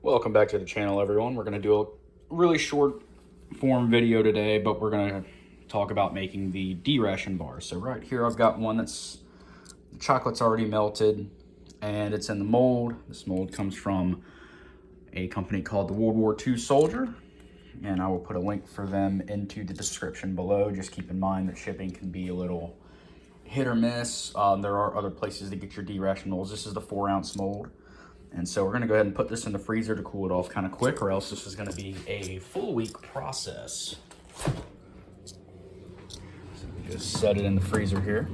Welcome back to the channel, everyone. We're going to do a really short form video today, but we're going to talk about making the D Ration Bar. So right here I've got one that's, the chocolate's already melted and it's in the mold. This mold comes from a company called the WWII Soldier, and I will put a link for them into the description below. Just keep in mind that shipping can be a little hit or miss. There are other places to get your D Ration molds. This is the 4-ounce mold. And so we're gonna go ahead and put this in the freezer to cool it off kind of quick, or else this is gonna be a full week process. So just set it in the freezer here.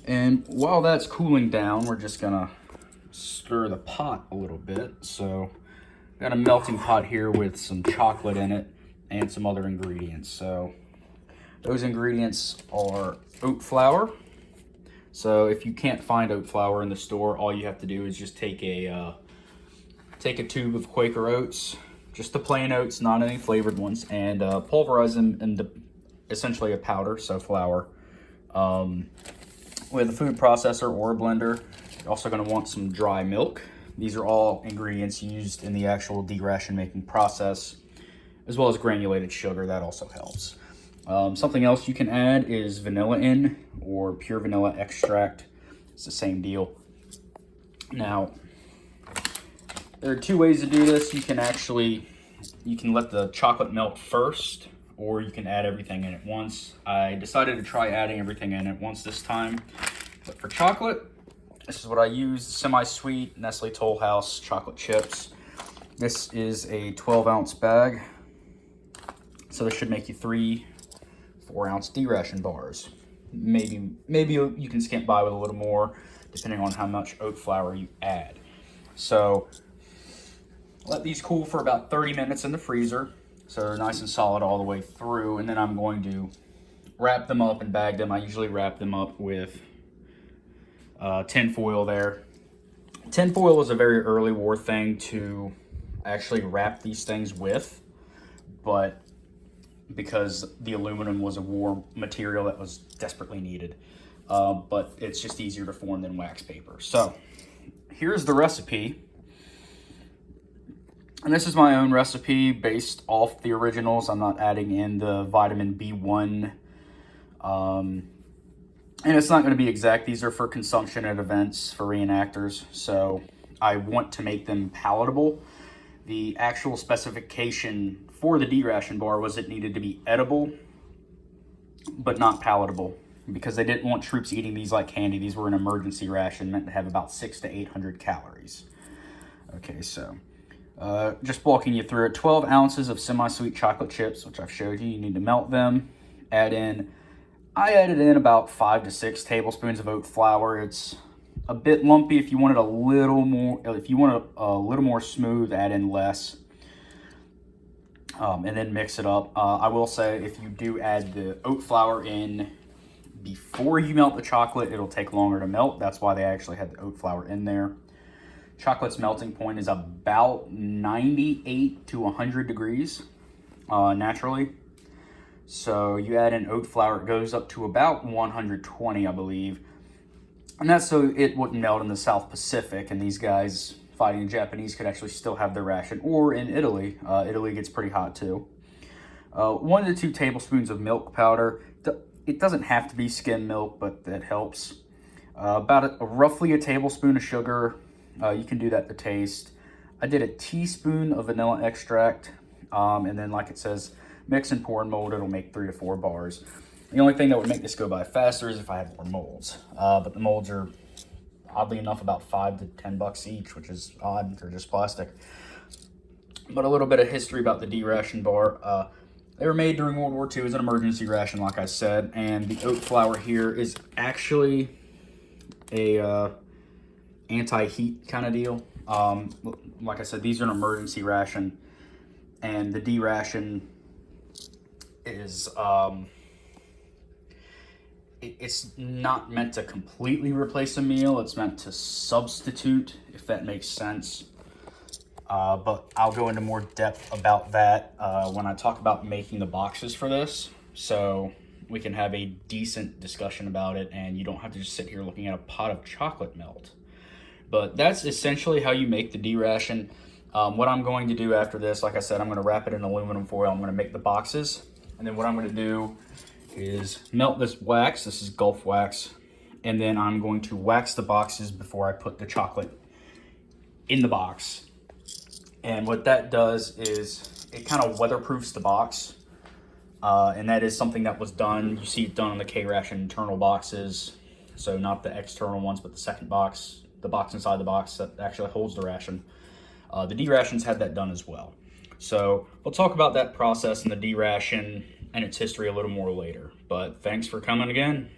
And while that's cooling down, we're just gonna stir the pot a little bit. So got a melting pot here with some chocolate in it and some other ingredients. So those ingredients are oat flour. So if you can't find oat flour in the store, all you have to do is just take a tube of Quaker oats, just the plain oats, not any flavored ones, and pulverize them into essentially a powder, so flour, with a food processor or a blender. You're also going to want some dry milk. These are all ingredients used in the actual D Ration making process, as well as granulated sugar. That also helps. Something else you can add is vanilla in, or pure vanilla extract. It's the same deal. Now, there are two ways to do this. You can let the chocolate melt first, or you can add everything in at once. I decided to try adding everything in at once this time. But for chocolate, this is what I use: semi-sweet Nestle Toll House chocolate chips. This is a 12-ounce bag, so this should make you 3 4-ounce D Ration bars. Maybe you can skimp by with a little more, depending on how much oat flour you add. So let these cool for about 30 minutes in the freezer, so they're nice and solid all the way through. And then I'm going to wrap them up and bag them. I usually wrap them up with tin foil there. Tin foil is a very early war thing to actually wrap these things with, but because the aluminum was a war material that was desperately needed. But it's just easier to form than wax paper. So here's the recipe. And this is my own recipe based off the originals. I'm not adding in the vitamin B1. And it's not going to be exact. These are for consumption at events for reenactors. So I want to make them palatable. The actual specification for the D Ration bar was it needed to be edible, but not palatable, because they didn't want troops eating these like candy. These were an emergency ration meant to have about 600 to 800 calories. Okay, so just walking you through it: 12 ounces of semi-sweet chocolate chips, which I've showed you. You need to melt them. I added in about 5 to 6 tablespoons of oat flour. It's a bit lumpy. If you want it a little more, smooth, add in less. And then mix it up. I will say, if you do add the oat flour in before you melt the chocolate, it'll take longer to melt. That's why they actually had the oat flour in there. Chocolate's melting point is about 98 to 100 degrees naturally. So you add in oat flour, it goes up to about 120, I believe. And that's so it wouldn't melt in the South Pacific, and these guys fighting the Japanese could actually still have their ration. Or in Italy. Italy gets pretty hot too. 1 to 2 tablespoons of milk powder. It doesn't have to be skim milk, but that helps. Roughly a tablespoon of sugar. You can do that to taste. I did a teaspoon of vanilla extract. And then, like it says, mix and pour and mold. It'll make 3 to 4 bars. The only thing that would make this go by faster is if I had more molds. But the molds are, oddly enough, about $5 to $10 each, which is odd. They're just plastic. But a little bit of history about the D Ration bar. They were made during World War II as an emergency ration, like I said. And the oat flour here is actually a anti-heat kind of deal. Like I said, these are an emergency ration. And the D Ration is... it's not meant to completely replace a meal. It's meant to substitute, if that makes sense. But I'll go into more depth about that when I talk about making the boxes for this. So we can have a decent discussion about it, and you don't have to just sit here looking at a pot of chocolate melt. But that's essentially how you make the D ration. What I'm going to do after this, like I said, I'm going to wrap it in aluminum foil. I'm going to make the boxes. And then what I'm going to do is melt this wax. This is Gulf wax. And then I'm going to wax the boxes before I put the chocolate in the box. And what that does is it kind of weatherproofs the box. And that is something that was done. You see it done on the K Ration internal boxes. So not the external ones, but the second box, the box inside the box that actually holds the ration. The D rations had that done as well. So we'll talk about that process and the D ration and its history a little more later. But thanks for coming again.